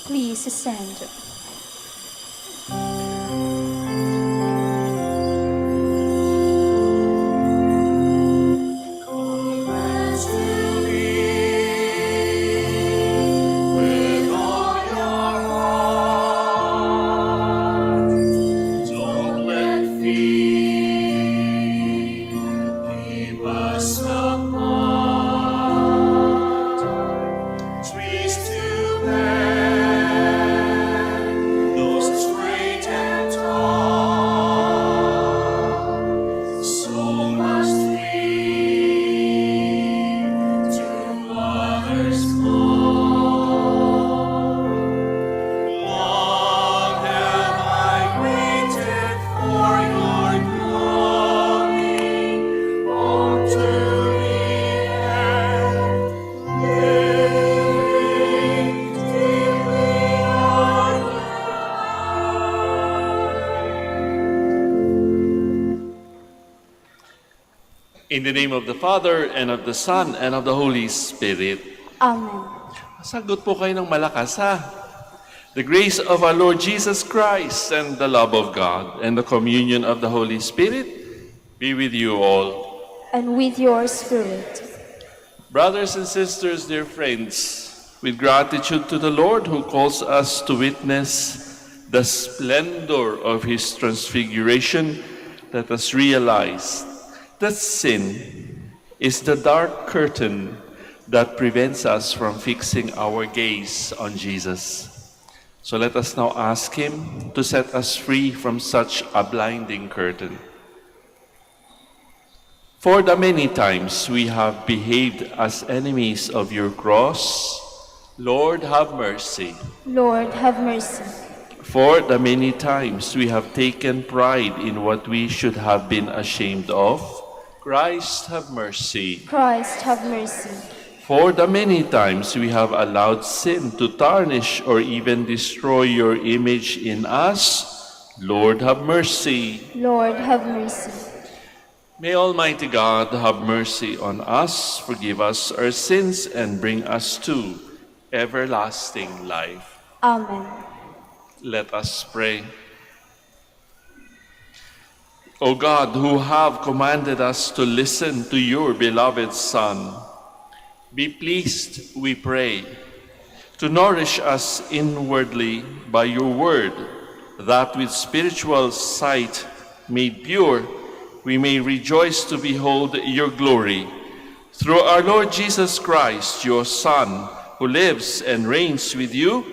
Please ascend. In the name of the Father, and of the Son, and of the Holy Spirit. Amen. Sagot po kayo ng malakas, ha? The grace of our Lord Jesus Christ, and the love of God, and the communion of the Holy Spirit be with you all. And with your spirit. Brothers and sisters, dear friends, with gratitude to the Lord who calls us to witness the splendor of His transfiguration, let us realize that sin is the dark curtain that prevents us from fixing our gaze on Jesus. So let us now ask Him to set us free from such a blinding curtain. For the many times we have behaved as enemies of your cross, Lord, have mercy. Lord, have mercy. For the many times we have taken pride in what we should have been ashamed of, Christ, have mercy. Christ, have mercy. For the many times we have allowed sin to tarnish or even destroy your image in us, Lord, have mercy. Lord, have mercy. May Almighty God have mercy on us, forgive us our sins, and bring us to everlasting life. Amen. Let us pray. O God, who have commanded us to listen to your beloved Son, be pleased, we pray, to nourish us inwardly by your word, that with spiritual sight made pure, we may rejoice to behold your glory. Through our Lord Jesus Christ, your Son, who lives and reigns with you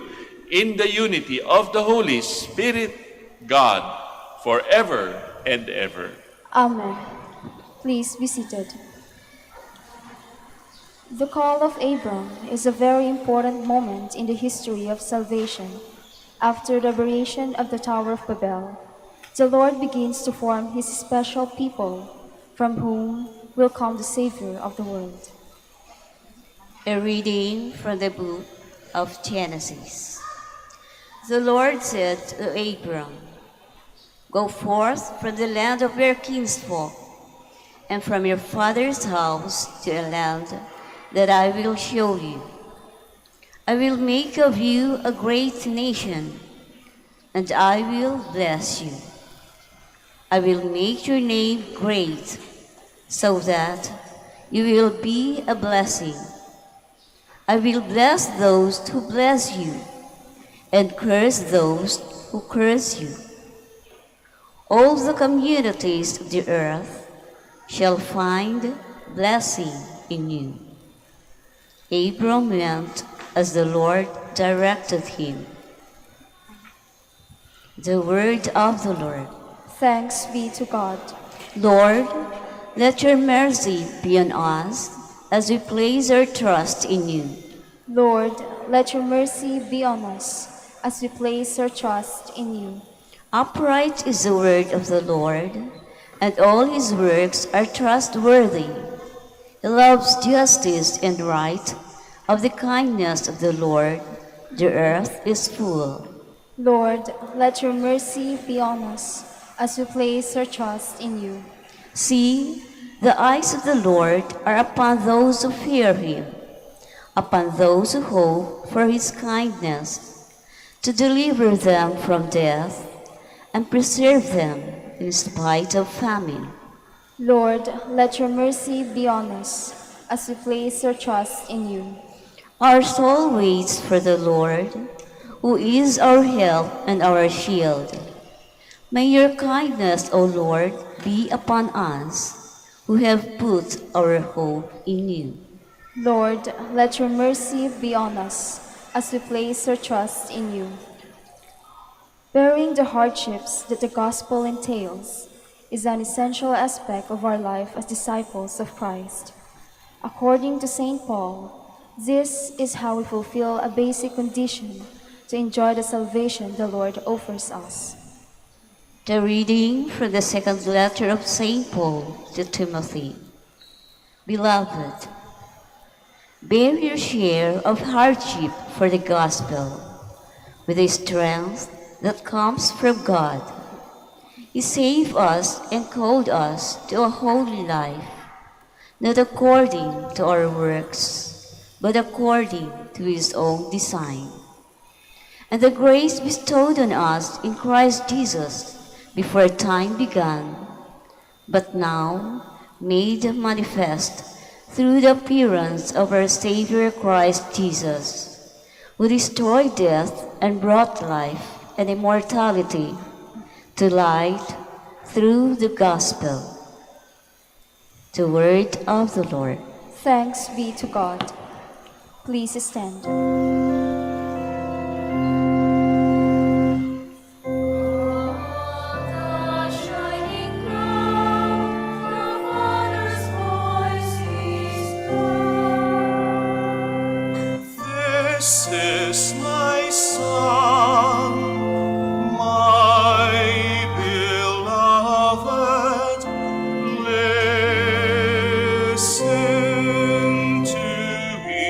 in the unity of the Holy Spirit, God, forever and ever. Amen. Please be seated. The call of Abram is a very important moment in the history of salvation. After the liberation of the Tower of Babel, the Lord begins to form His special people, from whom will come the Savior of the world. A reading from the book of Genesis. The Lord said to Abram, "Go forth from the land of your kinsfolk, and from your father's house to a land that I will show you. I will make of you a great nation, and I will bless you. I will make your name great, so that you will be a blessing. I will bless those who bless you, and curse those who curse you. All the communities of the earth shall find blessing in you." Abram went as the Lord directed him. The word of the Lord. Thanks be to God. Lord, let your mercy be on us as we place our trust in you. Lord, let your mercy be on us as we place our trust in you. Upright is the word of the Lord, and all his works are trustworthy. He loves justice and right. Of the kindness of the Lord, the earth is full. Lord, let your mercy be on us as we place our trust in you. See, the eyes of the Lord are upon those who fear him, upon those who hope for his kindness, to deliver them from death and preserve them in spite of famine. Lord, let your mercy be on us as we place our trust in you. Our soul waits for the Lord, who is our help and our shield. May your kindness, O Lord, be upon us, who have put our hope in you. Lord, let your mercy be on us as we place our trust in you. Bearing the hardships that the gospel entails is an essential aspect of our life as disciples of Christ. According to St. Paul, this is how we fulfill a basic condition to enjoy the salvation the Lord offers us. The reading from the second letter of St. Paul to Timothy. Beloved, bear your share of hardship for the gospel, with the strength that comes from God. He saved us and called us to a holy life, not according to our works, but according to His own design. And the grace bestowed on us in Christ Jesus before time began, but now made manifest through the appearance of our Savior Christ Jesus, who destroyed death and brought life and immortality to light through the gospel. The word of the Lord. Thanks be to God. Please stand. This is my Son, my beloved. Listen to him.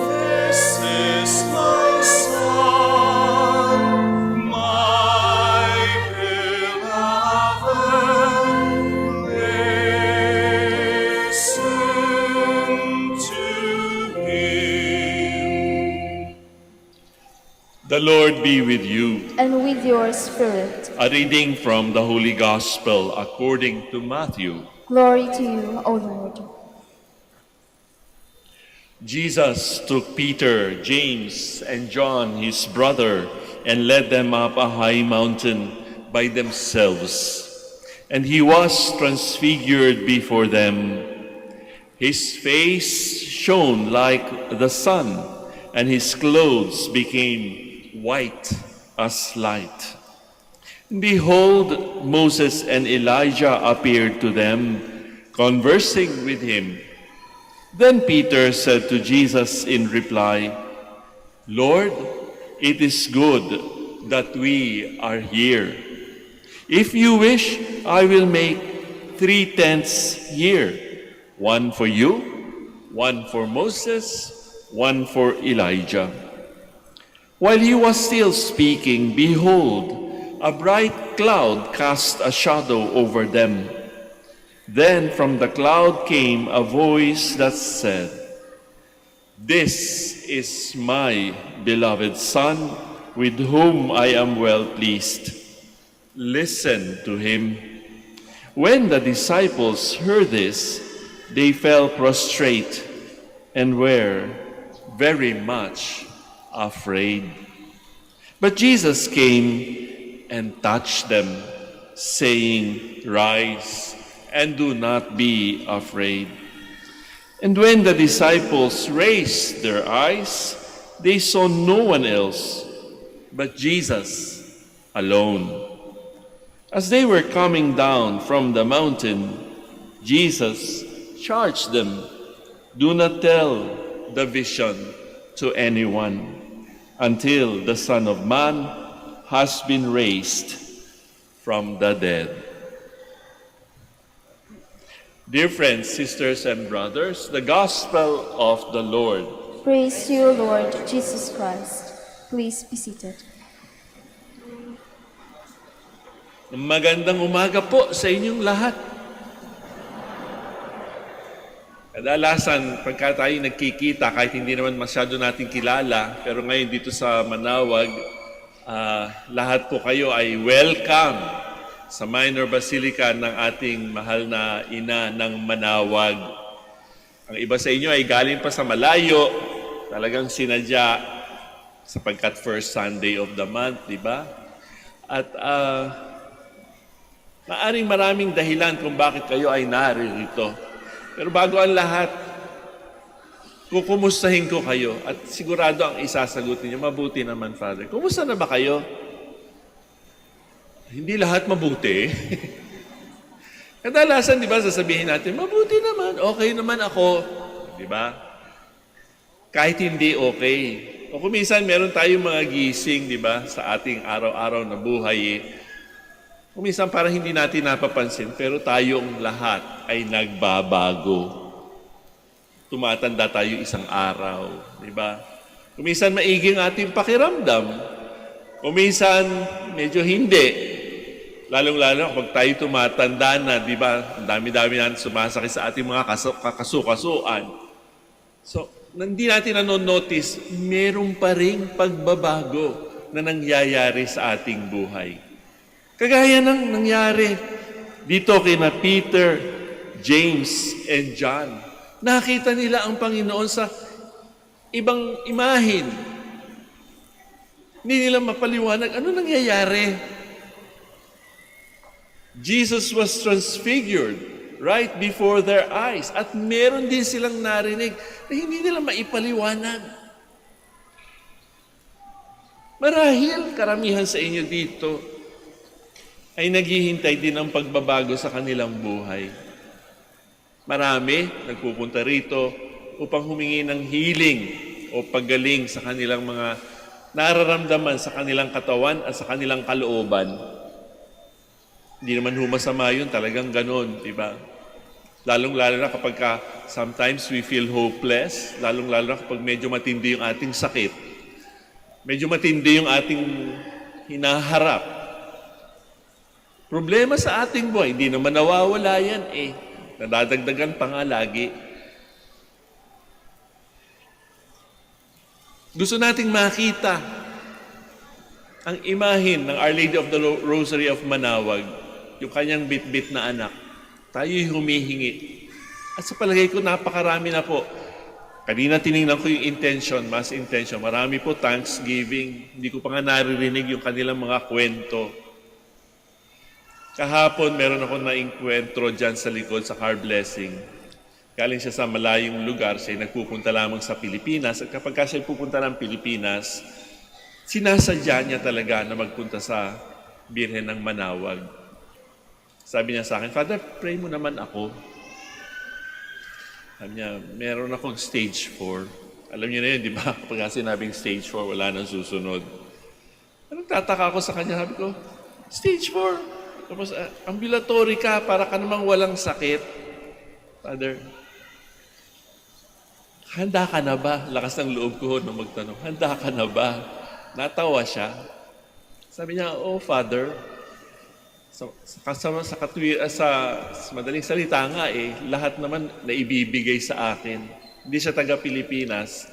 This is my Son, my beloved. Listen to him. The Lord be with you. And with your spirit. A reading from the Holy Gospel according to Matthew. Glory to you, O Lord. Jesus took Peter, James, and John, his brother, and led them up a high mountain by themselves. And he was transfigured before them. His face shone like the sun, and his clothes became white as light. And behold, Moses and Elijah appeared to them, conversing with him. Then Peter said to Jesus in reply, Lord, it is good that we are here. If you wish, I will make 3 tents here, one for you, one for Moses, one for Elijah. While he was still speaking, behold, a bright cloud cast a shadow over them. Then from the cloud came a voice that said, This is my beloved Son, with whom I am well pleased. Listen to him. When the disciples heard this, they fell prostrate and were very much afraid. But Jesus came and touched them, saying, Rise, and do not be afraid. And when the disciples raised their eyes, they saw no one else but Jesus alone. As they were coming down from the mountain, Jesus charged them, Do not tell the vision to anyone until the Son of Man has been raised from the dead. Dear friends, sisters, and brothers, the Gospel of the Lord. Praise to you, Lord Jesus Christ. Please be seated. Magandang umaga po sa inyong lahat. Kadalasan, pagka tayo nagkikita, kahit hindi naman masyado natin kilala, pero ngayon dito sa Manaoag, lahat po kayo ay welcome sa Minor Basilica ng ating mahal na ina ng Manaoag. Ang iba sa inyo ay galing pa sa malayo, talagang sinadya sapagkat first Sunday of the month, di ba? At maaring maraming dahilan kung bakit kayo ay naririto. Pero bago ang lahat, kukumustahin ko kayo at sigurado ang isasagot niyo, mabuti naman, Father. Kumusta na ba kayo? Hindi lahat mabuti. Kadalasan, di ba, sasabihin natin, mabuti naman, okay naman ako. Di ba? Kahit hindi okay. O kung minsan, meron tayong mga gising, di ba, sa ating araw-araw na buhay. Kung minsan, parang hindi natin napapansin, pero tayong lahat ay nagbabago. Tumatanda tayo isang araw, di ba? Kung minsan maiging ating pakiramdam, kung minsan medyo hindi. Lalong-lalo kapag tayo tumatanda na, di ba? Ang dami-dami natin sumasakit sa ating mga kakasukasuan. So, hindi natin nanonotice, meron pa ring pagbabago na nangyayari sa ating buhay. Kagaya ng nangyari dito kina Peter, James, and John. Nakita nila ang Panginoon sa ibang imahin. Hindi nila mapaliwanag ano nangyayari. Jesus was transfigured right before their eyes. At meron din silang narinig na hindi nila maipaliwanag. Marahil karamihan sa inyo dito ay naghihintay din ng pagbabago sa kanilang buhay. Marami nagpupunta rito upang humingi ng healing o paggaling sa kanilang mga nararamdaman sa kanilang katawan at sa kanilang kalooban. Hindi naman masama yun, talagang ganon, di ba? Lalong-lalo na kapag sometimes we feel hopeless, lalong-lalo na kapag medyo matindi yung ating sakit, medyo matindi yung ating hinaharap. Problema sa ating buhay, hindi naman nawawala yan eh. Nadadagdagan pa nga lagi. Gusto nating makita ang imahin ng Our Lady of the Rosary of Manaoag, yung kanyang bit-bit na anak. Tayo'y humihingi. At sa palagay ko, napakarami na po. Kanina tinignan ko yung intention, mass intention. Marami po thanksgiving. Hindi ko pa nga naririnig yung kanilang mga kwento. Kahapon, meron ako na-enkwentro dyan sa likod sa car blessing. Galing siya sa malayong lugar, siya nagpupunta lamang sa Pilipinas. At kapag siya pupunta ng Pilipinas, sinasadya niya talaga na magpunta sa Birhen ng Manaoag. Sabi niya sa akin, Father, pray mo naman ako. Sabi niya, meron akong stage 4. Alam niyo na yun, di ba? Kapag sinabing stage 4, wala nang susunod. Nagtataka ako sa kanya, sabi ko, stage 4. Tapos, ambulatory ka para ka namang walang sakit. Father, handa ka na ba? Lakas ng loob ko na magtanong, handa ka na ba? Natawa siya. Sabi niya, oh, Father, sa madaling salita nga lahat naman na ibibigay sa akin. Hindi siya taga-Pilipinas.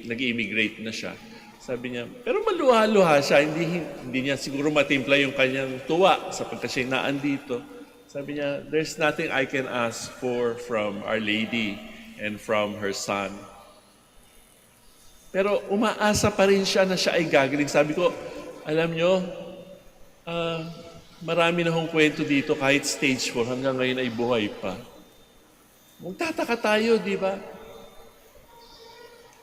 Nag-immigrate na siya. Sabi niya, pero maluha-luha siya, hindi niya siguro matimpla yung kanyang tuwa sapagkat siya naandito. Sabi niya, there's nothing I can ask for from Our Lady and from her son. Pero umaasa pa rin siya na siya ay gagaling. Sabi ko, alam niyo, marami na akong kwento dito kahit stage 4 hanggang ngayon ay buhay pa. Magtataka tayo, di ba?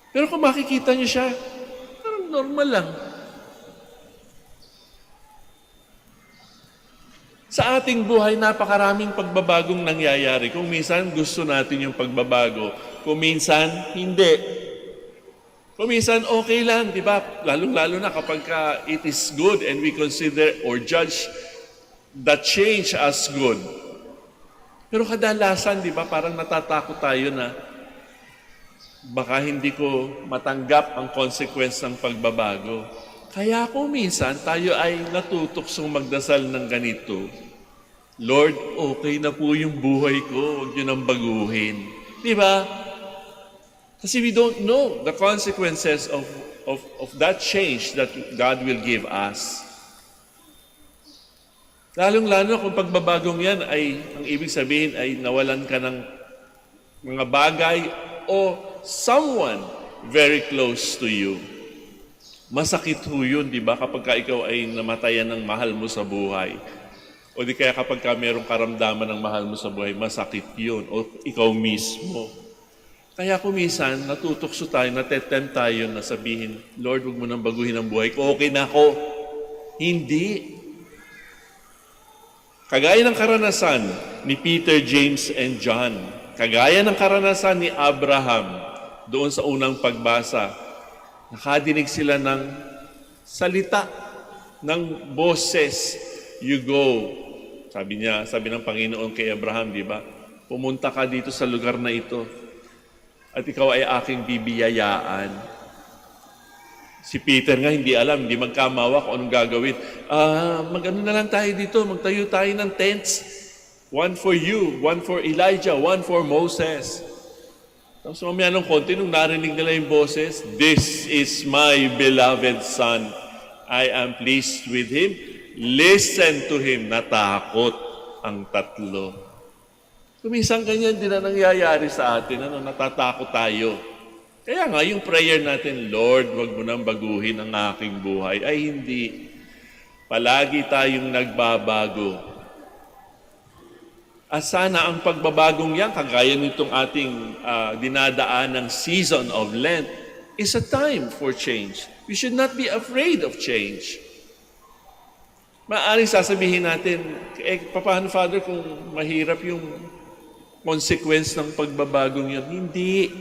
Pero kung makikita niyo siya, normal lang. Sa ating buhay, napakaraming pagbabagong nangyayari. Kung minsan, gusto natin yung pagbabago. Kung minsan, hindi. Kung minsan, okay lang, di ba? Lalong-lalo na kapag it is good and we consider or judge the change as good. Pero kadalasan, di ba, parang natatakot tayo na baka hindi ko matanggap ang consequence ng pagbabago. Kaya kung minsan tayo ay natutuksong magdasal ng ganito, Lord, okay na po yung buhay ko, huwag niyo nang baguhin. Di ba? Kasi we don't know the consequences of that change that God will give us. Lalong-lalo kung pagbabagong yan ay, ang ibig sabihin ay nawalan ka ng mga bagay o someone very close to you. Masakit ho yun, di ba? Kapag ka ikaw ay namatayan ng mahal mo sa buhay. O di kaya kapag ka mayroong karamdaman ng mahal mo sa buhay, masakit yun. O ikaw mismo. Kaya kumisan, natutokso tayo, natetempt tayo na sabihin, Lord, huwag mo nang baguhin ang buhay ko. Okay na ako. Hindi. Kagaya ng karanasan ni Peter, James, and John. Kagaya ng karanasan ni Abraham doon sa unang pagbasa. Nakadinig sila ng salita, ng boses. You go. Sabi ng Panginoon kay Abraham, di ba? Pumunta ka dito sa lugar na ito at ikaw ay aking bibiyayaan. Si Peter nga hindi alam, hindi magkamawa kung anong gagawin. Mag-ano na lang tayo dito, magtayo tayo ng tents. One for you, one for Elijah, one for Moses. Tapos mamaya ng konti, nung narinig nila yung boses, this is my beloved son. I am pleased with him. Listen to him. Natakot ang tatlo. Kuminsan ganyan din na nangyayari sa atin. Natatakot tayo. Kaya nga, yung prayer natin, Lord, wag mo nang baguhin ang aking buhay. Ay hindi. Palagi tayong nagbabago. At sana ang pagbabagong yan, kagaya nitong ating dinadaan ng season of Lent, is a time for change. We should not be afraid of change. Maaaring sasabihin natin, paano, Father, kung mahirap yung consequence ng pagbabagong yun? Hindi.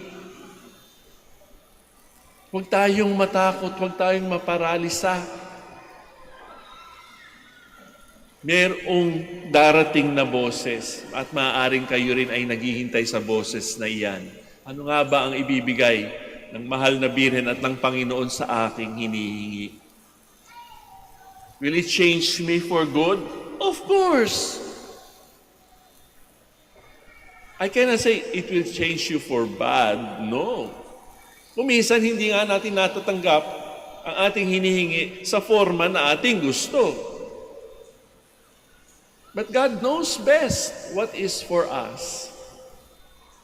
Huwag tayong matakot, huwag tayong maparalisa. Merong darating na boses at maaaring kayo rin ay naghihintay sa boses na iyan. Ano nga ba ang ibibigay ng mahal na Birhen at ng Panginoon sa aking hinihingi? Will it change me for good? Of course. I cannot say it will change you for bad. No. Kuminsan hindi nga natin natatanggap ang ating hinihingi sa forma na ating gusto. But God knows best what is for us.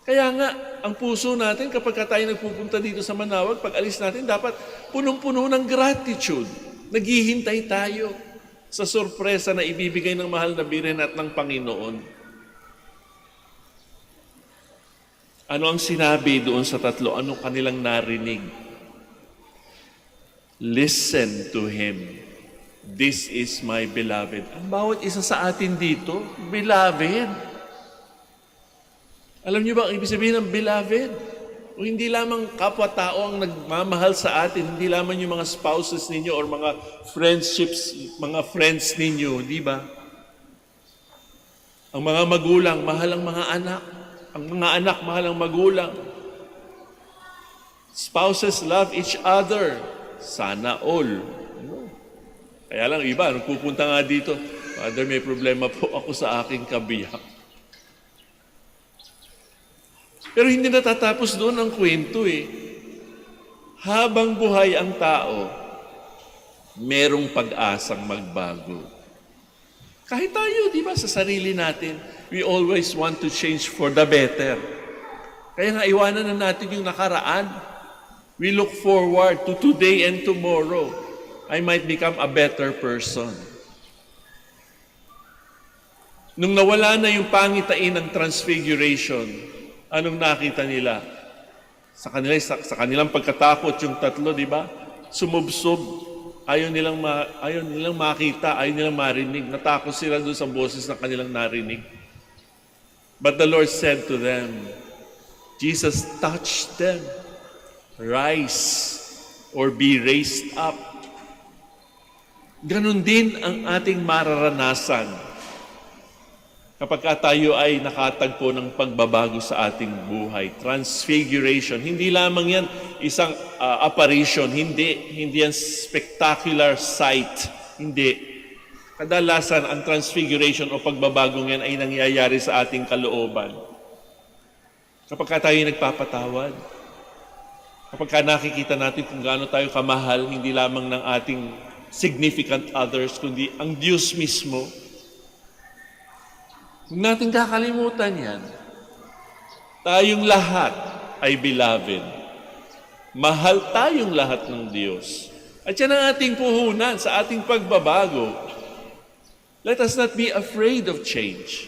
Kaya nga, ang puso natin kapag tayo nagpupunta dito sa Manaoag, pag alis natin, dapat punong-puno ng gratitude. Naghihintay tayo sa sorpresa na ibibigay ng mahal na Birhen at ng Panginoon. Ano ang sinabi doon sa tatlo? Ano kanilang narinig? Listen to him. This is my beloved. Ang bawat isa sa atin dito, beloved. Alam niyo ba ang ibig sabihin ng beloved? O hindi lamang kapwa-tao ang nagmamahal sa atin, hindi lamang yung mga spouses ninyo or mga friendships, mga friends ninyo, di ba? Ang mga magulang, mahal ang mga anak. Ang mga anak, mahal ang magulang. Spouses love each other. Sana all. Kaya lang iba, nung pupunta nga dito, Father, may problema po ako sa aking kabiyak. Pero hindi natatapos doon ang kwento eh. Habang buhay ang tao, merong pag-asang magbago. Kahit tayo, di ba, sa sarili natin, we always want to change for the better. Kaya nga, iwanan na natin yung nakaraan. We look forward to today and tomorrow. I might become a better person. Nung nawala na yung pangitain ng transfiguration, anong nakita nila? Sa kanilang pagkatakot, yung tatlo, di ba? Sumubsob. Ayaw nilang makita, ayaw nilang marinig. Natakot sila doon sa boses na kanilang narinig. But the Lord said to them, Jesus touched them. Rise or be raised up. Ganon din ang ating mararanasan kapag tayo ay nakatagpo ng pagbabago sa ating buhay. Transfiguration. Hindi lamang yan isang apparition. Hindi yan spectacular sight. Hindi. Kadalasan, ang transfiguration o pagbabagong yan ay nangyayari sa ating kalooban. Kapag tayo nagpapatawad, kapag nakikita natin kung gaano tayo kamahal, hindi lamang ng ating significant others, kundi ang Diyos mismo, huwag natin kakalimutan yan. Tayong lahat ay beloved. Mahal tayong lahat ng Diyos. At yan ang ating puhunan sa ating pagbabago. Let us not be afraid of change.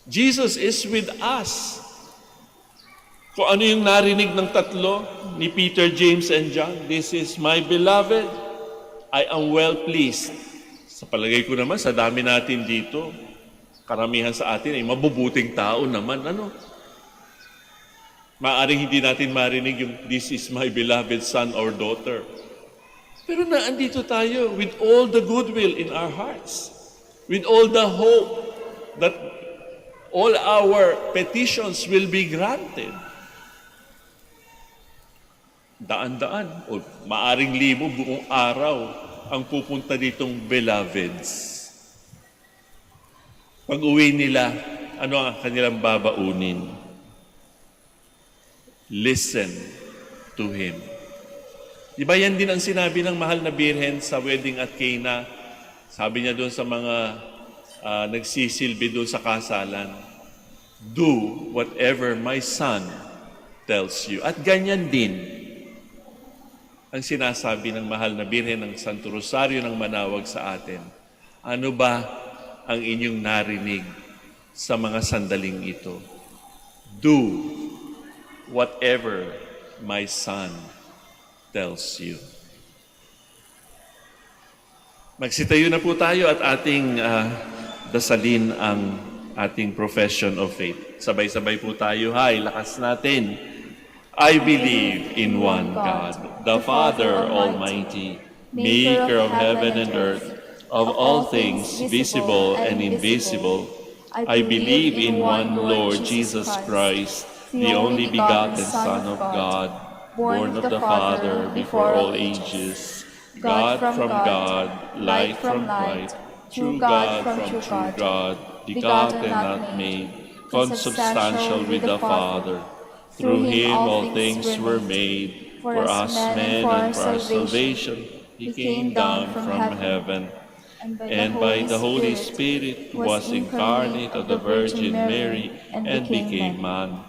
Jesus is with us. Kung ano yung narinig ng tatlo ni Peter, James, and John, this is my beloved, I am well pleased. Sa palagay ko naman, sa dami natin dito, karamihan sa atin ay mabubuting tao naman. Maaring hindi natin marinig yung, this is my beloved son or daughter. Pero naandito tayo with all the goodwill in our hearts, with all the hope that all our petitions will be granted. Daan-daan, o maaring libo buong araw ang pupunta ditong beloveds. Pag-uwi nila, ano ang kanilang babaunin? Listen to Him. Di ba yan din ang sinabi ng mahal na Birhen sa wedding at Cana? Sabi niya doon sa mga nagsisilbi doon sa kasalan, do whatever my son tells you. At ganyan din ang sinasabi ng mahal na Birhen ng Santo Rosario ng Manaoag sa atin. Ano ba ang inyong narinig sa mga sandaling ito? Do whatever my son tells you. Magsitayo na po tayo at ating dasalin ang ating profession of faith. Sabay-sabay po tayo. Hay, lakas natin. I believe in one God, the Father Almighty, maker of heaven and earth, of all things visible and invisible. I believe in one Lord Jesus Christ, the only begotten Son of God, born of the Father before all ages, God from God, light from light, true God from true God, begotten not made, consubstantial with the Father. Through Him all things were made, for us men and for our salvation. He came down from heaven, and by the Holy Spirit was incarnate of the Virgin Mary and became man.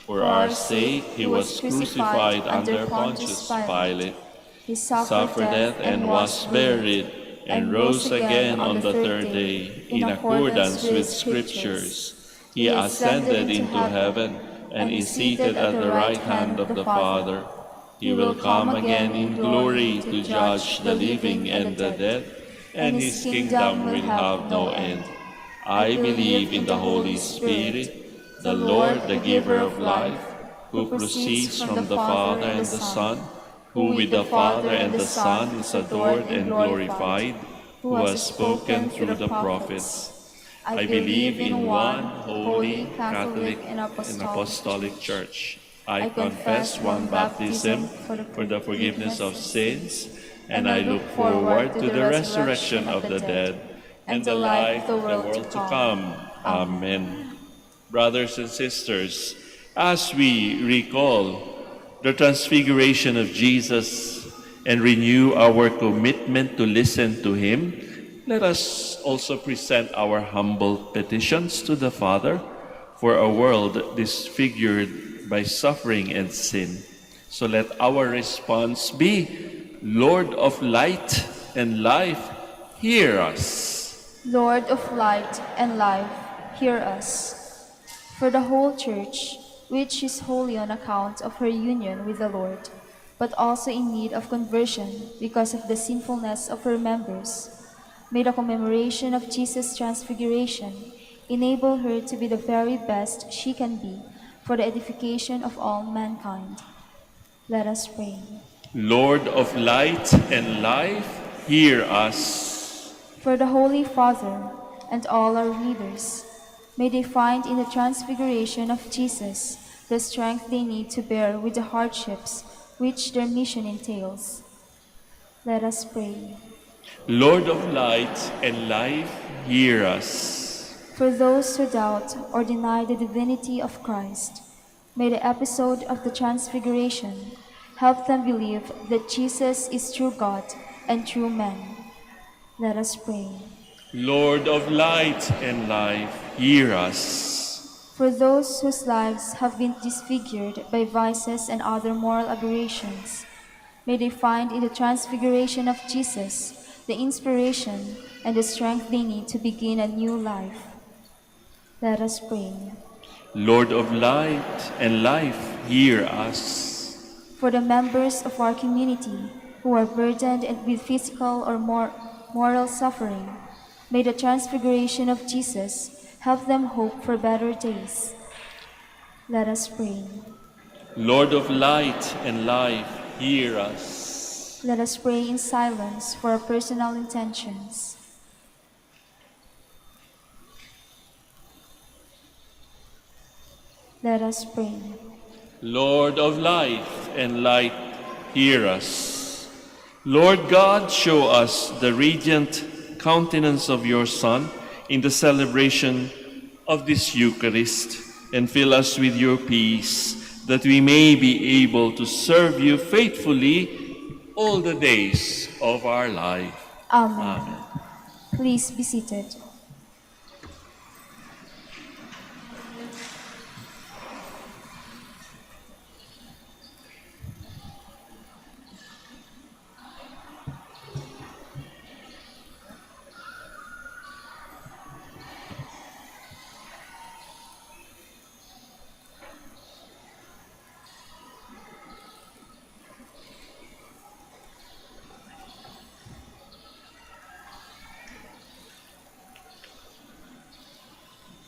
For our sake He was crucified under Pontius Pilate. He suffered death and was buried, and rose again on the third day, in accordance with Scriptures. He ascended into heaven, and is seated at the right hand of the Father. He will come again in glory to judge the living and the dead, and His kingdom will have no end. I believe in the Holy Spirit, the Lord, the giver of life, who proceeds from the Father and the Son, who with the Father and the Son is adored and glorified, who has spoken through the prophets. I believe in one holy, Catholic, and Apostolic Church. I confess one baptism for the forgiveness of sins, and I look forward to the resurrection of the dead and the life of the world to come. Amen. Brothers and sisters, as we recall the transfiguration of Jesus and renew our commitment to listen to Him, let us also present our humble petitions to the Father for a world disfigured by suffering and sin. So let our response be, Lord of light and life, hear us. Lord of light and life, hear us. For the whole Church, which is holy on account of her union with the Lord, but also in need of conversion because of the sinfulness of her members, may the commemoration of Jesus' transfiguration enable her to be the very best she can be for the edification of all mankind. Let us pray. Lord of light and life, hear us. For the Holy Father and all our readers, may they find in the transfiguration of Jesus the strength they need to bear with the hardships which their mission entails. Let us pray. Lord of light and life, hear us. For those who doubt or deny the divinity of Christ, may the episode of the Transfiguration help them believe that Jesus is true God and true man. Let us pray. Lord of light and life, hear us. For those whose lives have been disfigured by vices and other moral aberrations, may they find in the transfiguration of Jesus the inspiration and the strength they need to begin a new life. Let us pray. Lord of light and life, hear us. For the members of our community who are burdened with physical or moral suffering, may the transfiguration of Jesus help them hope for better days. Let us pray. Lord of light and life, hear us. Let us pray in silence for our personal intentions. Let us pray. Lord of life and light, hear us. Lord God, show us the radiant countenance of your Son in the celebration of this Eucharist, and fill us with your peace, that we may be able to serve you faithfully all the days of our life. Amen. Amen. Please be seated.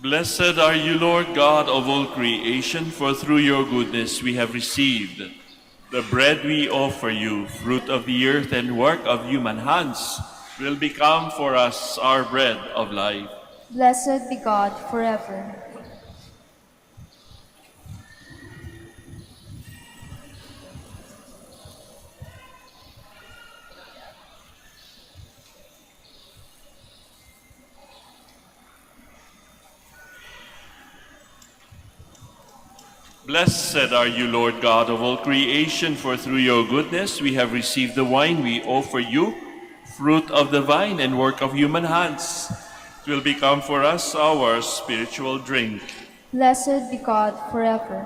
Blessed are you, Lord God of all creation, for through your goodness we have received the bread we offer you, fruit of the earth and work of human hands, will become for us our bread of life. Blessed be God forever. Blessed are you, Lord God of all creation, for through your goodness we have received the wine we offer you, fruit of the vine and work of human hands. It will become for us our spiritual drink. Blessed be God forever.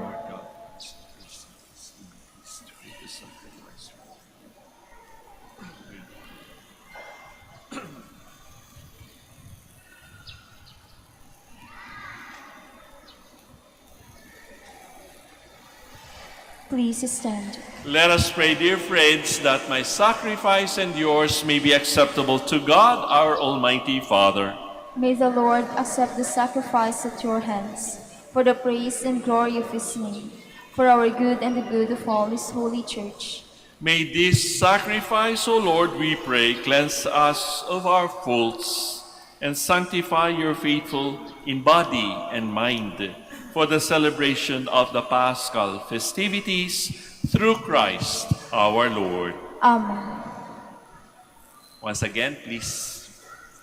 Please stand. Let us pray, dear friends, that my sacrifice and yours may be acceptable to God, our Almighty Father. May the Lord accept the sacrifice at your hands, for the praise and glory of his name, for our good and the good of all his holy church. May this sacrifice, O Lord, we pray, cleanse us of our faults and sanctify your faithful in body and mind, for the celebration of the Paschal festivities through Christ our Lord. Amen. Once again, please,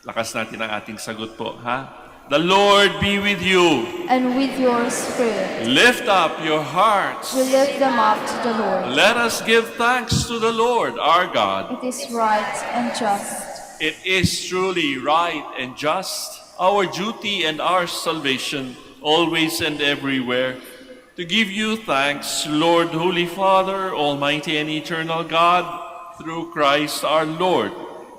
lakas natin ang ating sagot po, ha? The Lord be with you. And with your spirit, Lift up your hearts. we lift them up to the Lord. Let us give thanks to the Lord our God. It is right and just. It is truly right and just, our duty and our salvation, always and everywhere, to give you thanks, Lord, Holy Father, Almighty and eternal God, through Christ our Lord.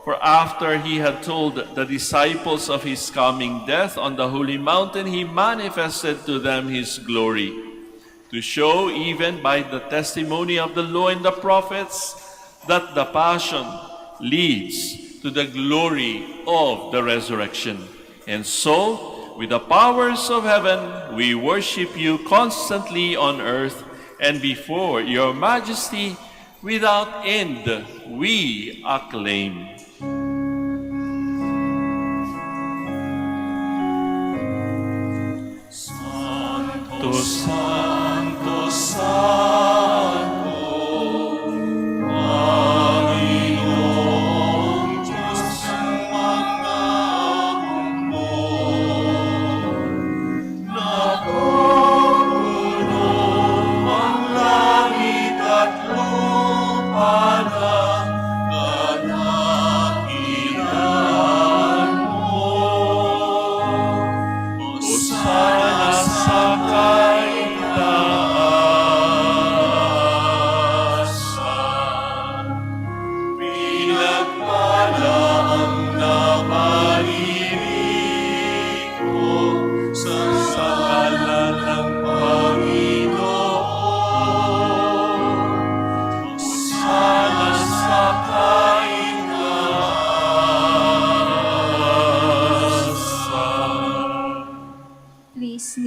For after he had told the disciples of his coming death on the holy mountain, he manifested to them his glory, to show even by the testimony of the law and the prophets that the passion leads to the glory of the resurrection. And so, with the powers of heaven, we worship you constantly on earth, and before your majesty, without end, we acclaim. Santo, Santo, Santo, Panginoong Diyos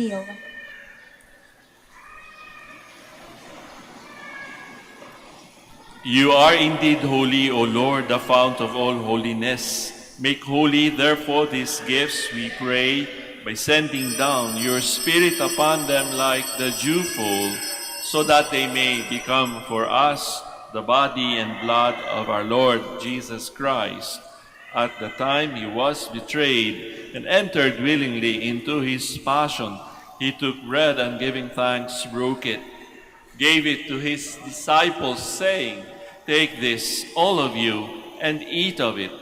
kneel. You are indeed holy, O Lord, the fount of all holiness. Make holy, therefore, these gifts, we pray, by sending down your Spirit upon them like the dewfall, so that they may become for us the body and blood of our Lord Jesus Christ. At the time he was betrayed and entered willingly into his passion, he took bread and giving thanks, broke it, gave it to his disciples, saying, "Take this, all of you, and eat of it,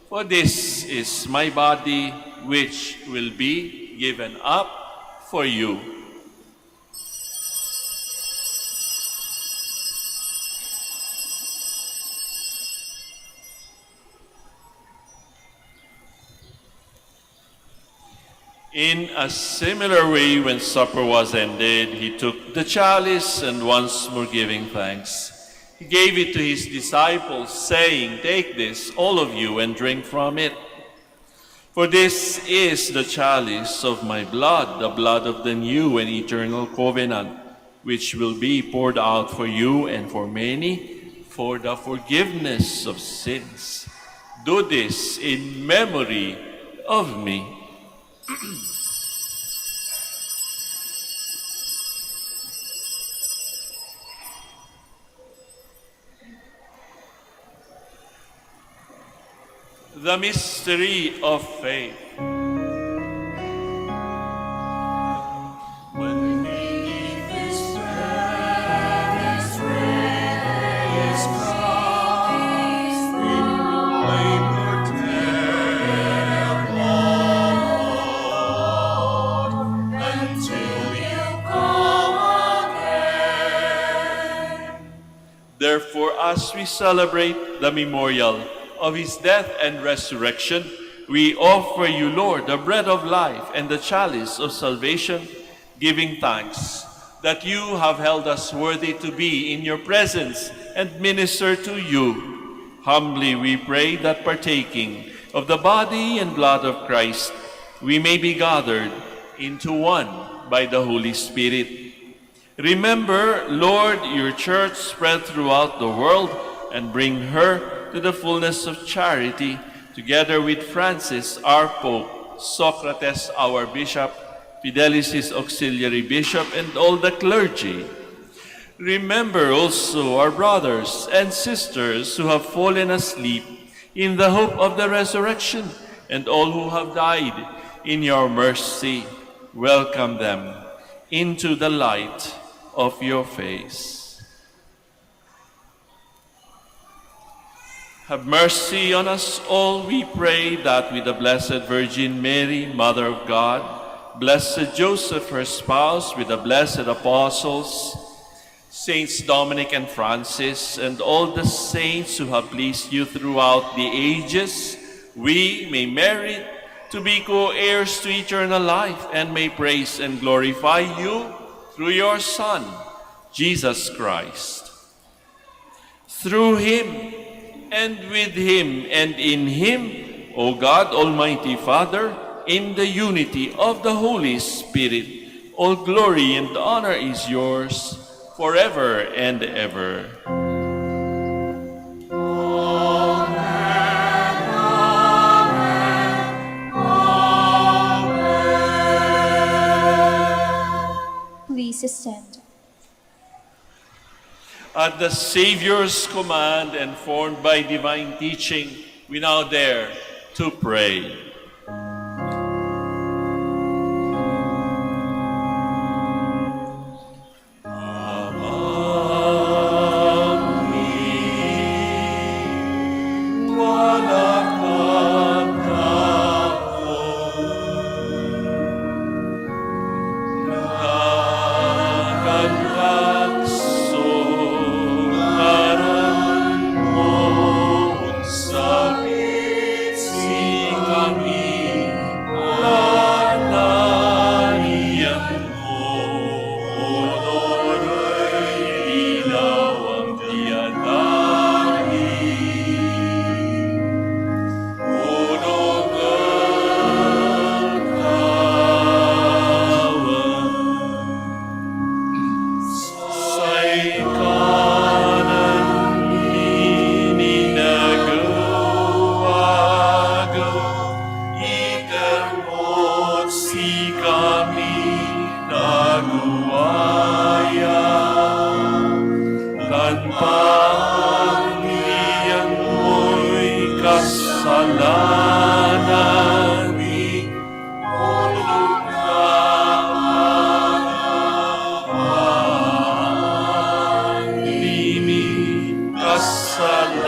for this is my body, which will be given up for you." In a similar way, when supper was ended, he took the chalice and once more giving thanks, he gave it to his disciples, saying, "Take this, all of you, and drink from it. For this is the chalice of my blood, the blood of the new and eternal covenant, which will be poured out for you and for many for the forgiveness of sins. Do this in memory of me." The mystery of faith. When beneath His precious rays Christ, we proclaim your death, Lord, until you come again. Therefore, as we celebrate the memorial of his death and resurrection, we offer you, Lord, the bread of life and the chalice of salvation, giving thanks that you have held us worthy to be in your presence and minister to you. Humbly we pray that partaking of the body and blood of Christ, we may be gathered into one by the Holy Spirit. Remember, Lord, your church spread throughout the world, and bring her to the fullness of charity, together with Francis, our Pope, Socrates, our Bishop, Fidelis, his auxiliary bishop, and all the clergy. Remember also our brothers and sisters who have fallen asleep in the hope of the resurrection, and all who have died in your mercy. Welcome them into the light of your face. Have mercy on us all, we pray, that with the Blessed Virgin Mary, Mother of God, Blessed Joseph, her spouse, with the blessed apostles, Saints Dominic and Francis, and all the saints who have pleased you throughout the ages, we may merit to be co-heirs to eternal life, and may praise and glorify you through your Son, Jesus Christ. Through him, and with him, and in him, O God, Almighty Father, in the unity of the Holy Spirit, all glory and honor is yours forever and ever. Please stand. At the Savior's command and formed by divine teaching, we now dare to pray. Amen. kaguwaya, kanpanian mo'y kasalanan,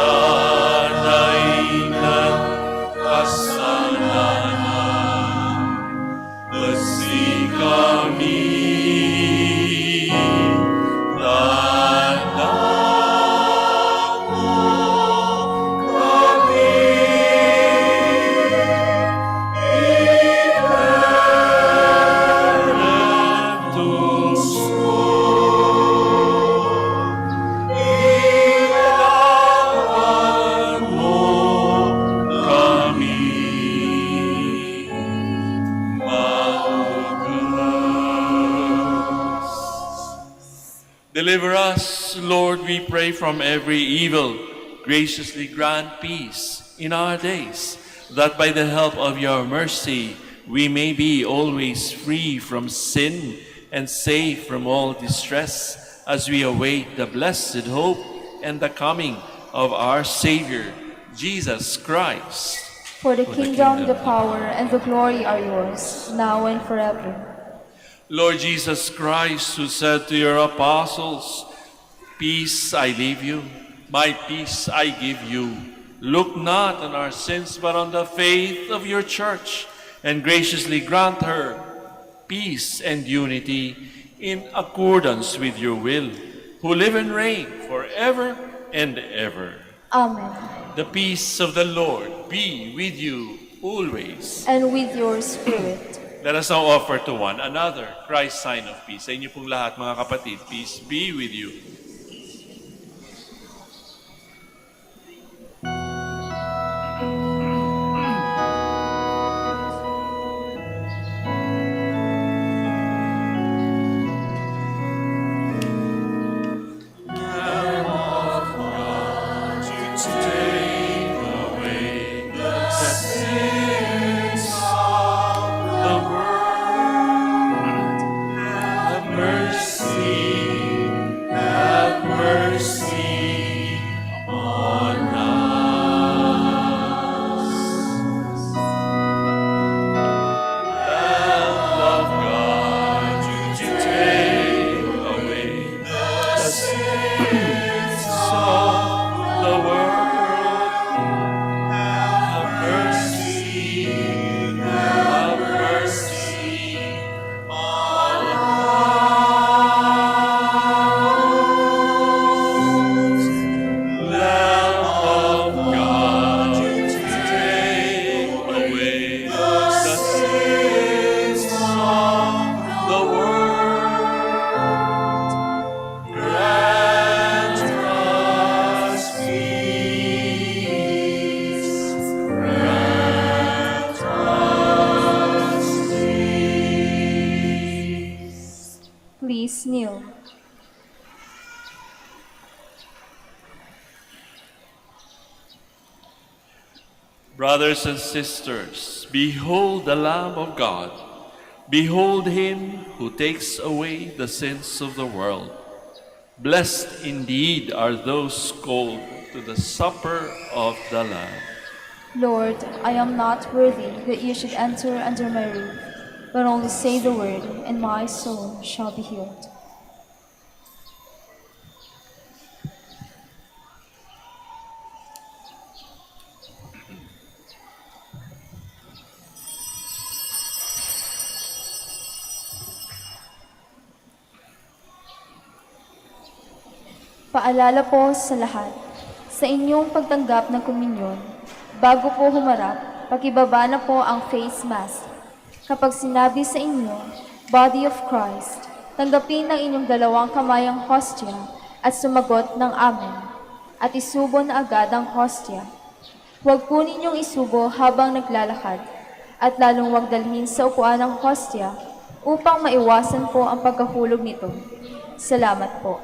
kasalanay ng kasalanan. Basi kami, tanan mo kami, iretus mo, ilaan mo kami. Deliver us, Lord, we pray, from every evil. Graciously grant peace in our days, that by the help of your mercy we may be always free from sin and safe from all distress, as we await the blessed hope and the coming of our Savior, Jesus Christ. For the kingdom, the power, and the glory are yours, now and forever. Lord Jesus Christ, who said to your apostles, "Peace I leave you, my peace I give you," look not on our sins, but on the faith of your church, and graciously grant her peace and unity in accordance with your will, who live and reign forever and ever. Amen. The peace of the Lord be with you always. And with your spirit. Let us now offer to one another Christ's sign of peace. Sa inyo pong lahat, mga kapatid, peace be with you. Please kneel. Brothers and sisters, behold the Lamb of God. Behold him who takes away the sins of the world. Blessed indeed are those called to the supper of the Lamb. Lord, I am not worthy that you should enter under my roof, but only say the word, and my soul shall be healed. Paalala po sa lahat, sa inyong pagtanggap ng komunyon, bago po humarap, pakibaba na po ang face mask. Kapag sinabi sa inyo, Body of Christ, tanggapin ng inyong dalawang kamay ang hostya at sumagot ng Amen, at isubo na agad ang hostya. Huwag po ninyong isubo habang naglalakad, at lalong huwag dalhin sa upuan ng hostya upang maiwasan po ang pagkahulog nito. Salamat po.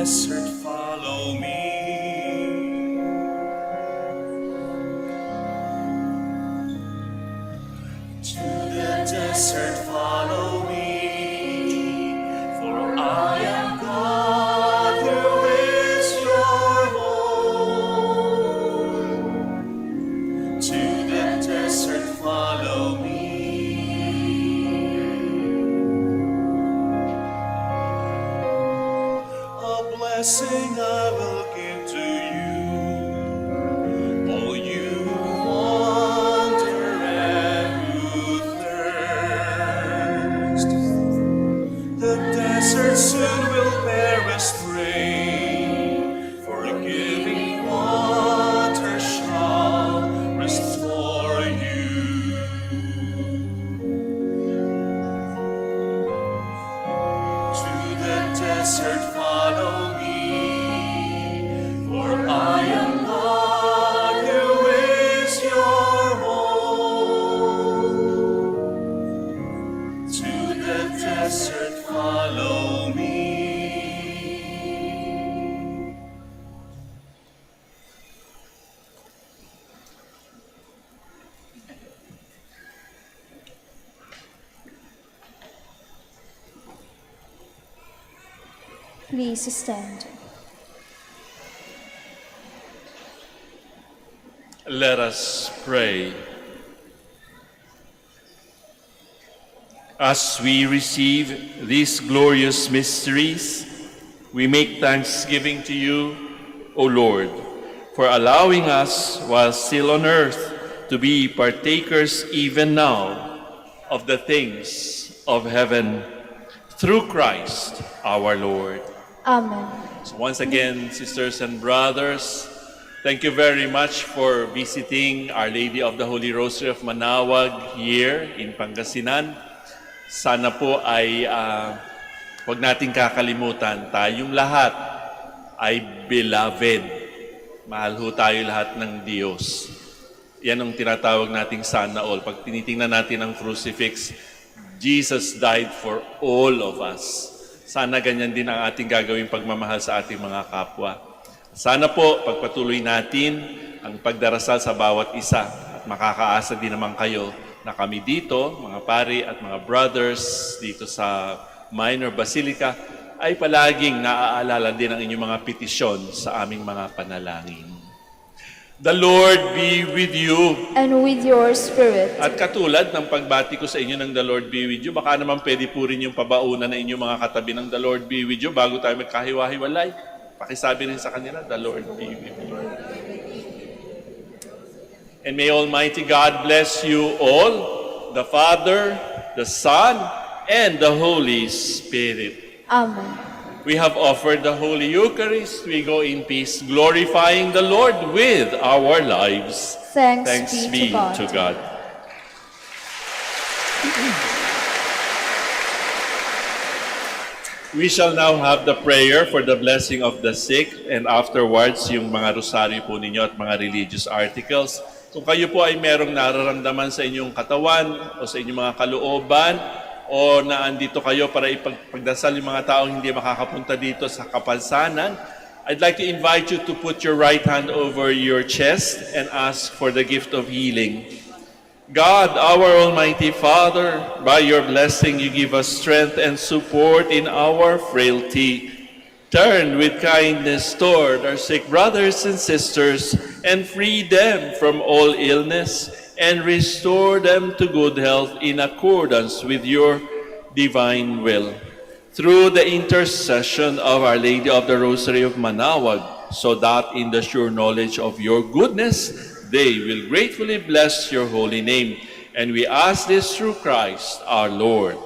desert follow me. To the desert follow me, for I am God who is your home. To the desert follow me. A blessing I will give to you, all you who wander and who thirst. The desert soon will bear a spring, for giving water shall restore you. To the desert follow me, for I am God who is your home. To the desert follow me. Please stand. Let us pray. As we receive these glorious mysteries, we make thanksgiving to you, O Lord, for allowing us, while still on earth, to be partakers even now of the things of heaven, through Christ our Lord. Amen. So once again, sisters and brothers, thank you very much for visiting Our Lady of the Holy Rosary of Manaoag here in Pangasinan. Sana po ay huwag nating kakalimutan, tayong lahat ay beloved. Mahal ho tayo lahat ng Diyos. Yan ang tinatawag nating sana all. Pag tinitingnan natin ang crucifix, Jesus died for all of us. Sana ganyan din ang ating gagawing pagmamahal sa ating mga kapwa. Sana po pagpatuloy natin ang pagdarasal sa bawat isa at makakaasa din naman kayo na kami dito, mga pari at mga brothers dito sa Minor Basilica, ay palaging naaalala din ang inyong mga petisyon sa aming mga panalangin. The Lord be with you. And with your spirit. At katulad ng pagbati ko sa inyo ng The Lord be with you, baka naman pwede po rin yung pabaunan na inyong mga katabi ng The Lord be with you bago tayo magkahiwa-hiwalay. Pakisabi rin sa kanila, The Lord be with you. And may Almighty God bless you all, the Father, the Son, and the Holy Spirit. Amen. We have offered the Holy Eucharist. We go in peace, glorifying the Lord with our lives. Thanks be to God. We shall now have the prayer for the blessing of the sick, and afterwards, yung mga rosaryo po ninyo at mga religious articles. Kung kayo po ay merong nararamdaman sa inyong katawan o sa inyong mga kalooban, o naandito kayo para ipagdasal yung mga taong hindi makakapunta dito sa kapansanan, I'd like to invite you to put your right hand over your chest and ask for the gift of healing. God, our Almighty Father, by your blessing you give us strength and support in our frailty. Turn with kindness toward our sick brothers and sisters and free them from all illness and restore them to good health in accordance with your divine will. Through the intercession of Our Lady of the Rosary of Manaoag, so that in the sure knowledge of your goodness, they will gratefully bless your holy name. And we ask this through Christ our Lord.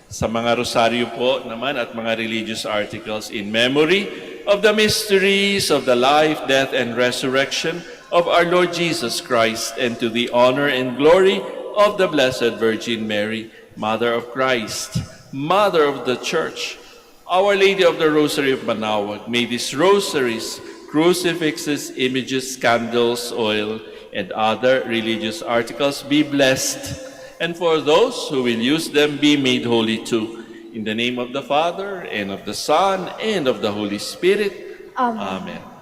Sa mga rosaryo po naman at mga religious articles in memory of the mysteries of the life, death, and resurrection of our Lord Jesus Christ, and to the honor and glory of the Blessed Virgin Mary, Mother of Christ, Mother of the Church, Our Lady of the Rosary of Manaoag, may these rosaries, crucifixes, images, candles, oil, and other religious articles be blessed, and for those who will use them be made holy too. In the name of the Father, and of the Son, and of the Holy Spirit. Amen. Amen.